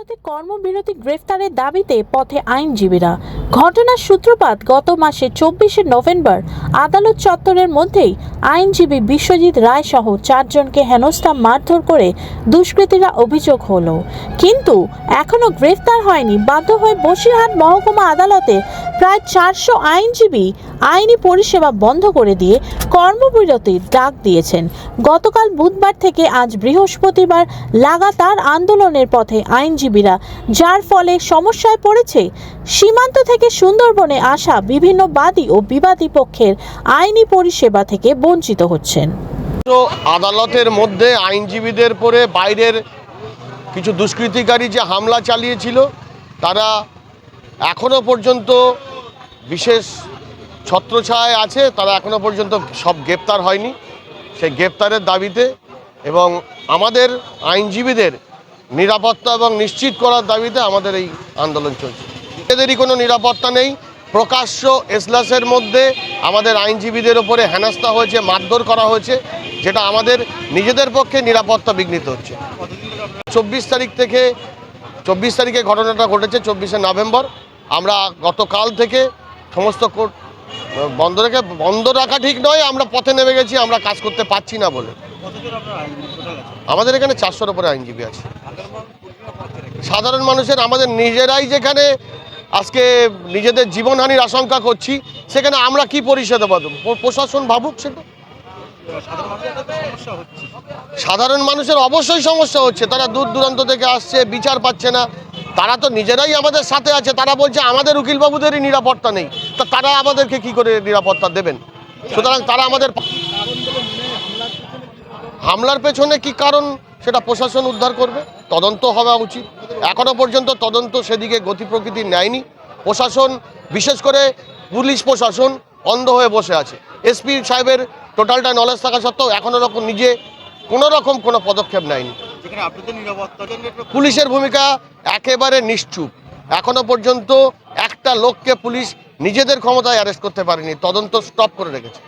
আদালতে কর্মবিরতি গ্রেফতারের দাবিতে পথে আইনজীবীরা। ঘটনার সূত্রপাত গত মাসে 24শে নভেম্বর আদালত চত্বরের মধ্যেই আইনজীবী বিশ্বজিৎ রায় সহ 4 জনকে হেনস্থা মারধর করে দুষ্কৃতীরা অভিযোগ হলো, কিন্তু এখনো গ্রেফতার হয়নি। বাধ্য হয়ে বসিরহাট মহকুমা আদালতে প্রায় 400 আইনজীবী আইনি পরিষেবা বন্ধ করে দিয়ে কর্মবিরতির ডাক দিয়েছেন। গতকাল বুধবার থেকে আজ বৃহস্পতিবার লাগাতার আন্দোলনের পথে আইনজীবীরা, যার ফলে সমস্যায় পড়েছে সীমান্ত থেকে সুন্দরবনে আসা বিভিন্ন বাদী ও বিবাদী পক্ষের আইনি পরিষেবা থেকে বঞ্চিত হচ্ছেন। আদালতের মধ্যে আইনজীবীদের পরে বাইরের কিছু দুষ্কৃতিকারী যে হামলা চালিয়েছিল, তারা এখনো পর্যন্ত বিশেষ ছত্রছায়ায় আছে। তারা এখনো পর্যন্ত সব গ্রেপ্তার হয়নি। সেই গ্রেপ্তারের দাবিতে এবং আমাদের আইনজীবীদের নিরাপত্তা এবং নিশ্চিত করার দাবিতে আমাদের এই আন্দোলন চলছে। এদেরই কোনো নিরাপত্তা নেই। প্রকাশ্য এজলাসের মধ্যে আমাদের আইনজীবীদের ওপরে হেনস্থা হয়েছে, মারধর করা হয়েছে, যেটা আমাদের নিজেদের পক্ষে নিরাপত্তা বিঘ্নিত হচ্ছে। 24 তারিখে ঘটনাটা ঘটেছে। 24শে নভেম্বর আমরা গতকাল থেকে সমস্ত কোর্ট বন্ধ রাখা ঠিক নয়, আমরা পথে নেমে গেছি। আমরা কাজ করতে পারছি না বলে। আমাদের এখানে 400-র উপরে আইনজীবী আছে। সাধারণ মানুষের, আমাদের নিজেরাই যেখানে আজকে নিজেদের জীবনহানির আশঙ্কা করছি, সেখানে আমরা কি পরিষেবা দেবো? প্রশাসন ভাবুক সেটা। সাধারণ মানুষের অবশ্যই সমস্যা হচ্ছে। তারা দূর দূরান্ত থেকে আসছে, বিচার পাচ্ছে না। তারা তো নিজেরাই আমাদের সাথে আছে। তারা বলছে আমাদের উকিলবাবুদেরই নিরাপত্তা নেই, তা তারা আমাদেরকে কি করে নিরাপত্তা দেবেন? সুতরাং তারা আমাদের হামলার পেছনে কি কারণ সেটা প্রশাসন উদ্ধার করবে, তদন্ত হওয়া উচিত। এখনো পর্যন্ত তদন্ত সেদিকে গতি প্রকৃতি নেয়নি। প্রশাসন, বিশেষ করে পুলিশ প্রশাসন অন্ধ হয়ে বসে আছে। এসপি সাহেবের টোটালটা নলেজ থাকা সত্ত্বেও এখনো কোনো পদক্ষেপ নেয়নি। পুলিশের ভূমিকা একেবারে নিশ্চুপ। এখনো পর্যন্ত একটা লোককে পুলিশ নিজেদের ক্ষমতায় অ্যারেস্ট করতে পারেনি, তদন্ত স্টপ করে রেখেছে।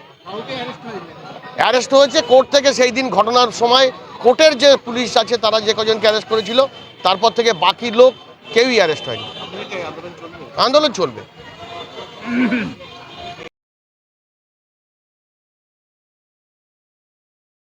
অ্যারেস্ট হয়েছে কোর্ট থেকে। সেই দিন ঘটনার সময় কোর্টের যে পুলিশ আছে তারা যে কজনকে অ্যারেস্ট করেছিল, তারপর থেকে বাকি লোক কেউই অ্যারেস্ট হয়নি। আন্দোলন চলবে।